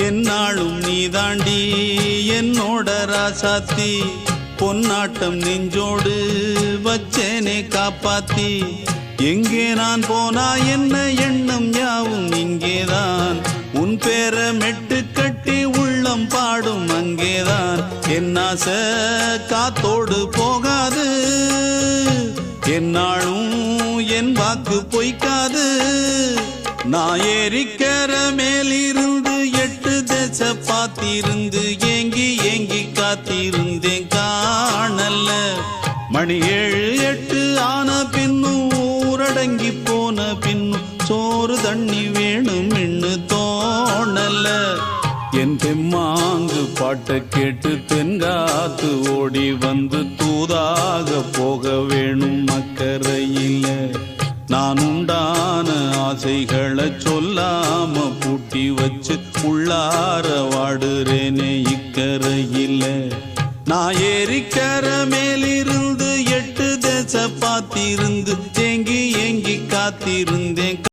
என்னாலும் நீதாண்டி என்னோட ராசாத்தி பொன்னாட்டம் நெஞ்சோடு வச்சேனே காப்பாத்தி எங்கே நான் போனா என்ன எண்ணம் யாவும் இங்கேதான் உன் பேர மெட்டு கட்டி உள்ளம் பாடும் அங்கேதான் என் ஆசை காத்தோடு போகாது என்னாலும் என் வாக்கு பொய்க்காது நான் ஏறிக்கிற மேலிருந்து 8 தேச பார்த்திருந்து ஏங்கி ஏங்கி காத்திருந்தேன் காணல மணி 7 8 ஆன பின்னும் ஊரடங்கி போன பின்னும் சோறு தண்ணி வேணும் இன்னு தோணல என் தெம்மாங்கு பாட்டை கேட்டு தென்காத்து ஓடி வந்து தூதாக போக வேணும் அக்கறையில நான் உண்டான ஆசைகளை சொல்லாம பூட்டி வச்சு உள்ளார வாடுறேனே இக்கரையில நான் ஏறிக்கிற மேலிருந்து 8 தேச பார்த்திருந்து ஏங்கி ஏங்கி காத்திருந்தேன்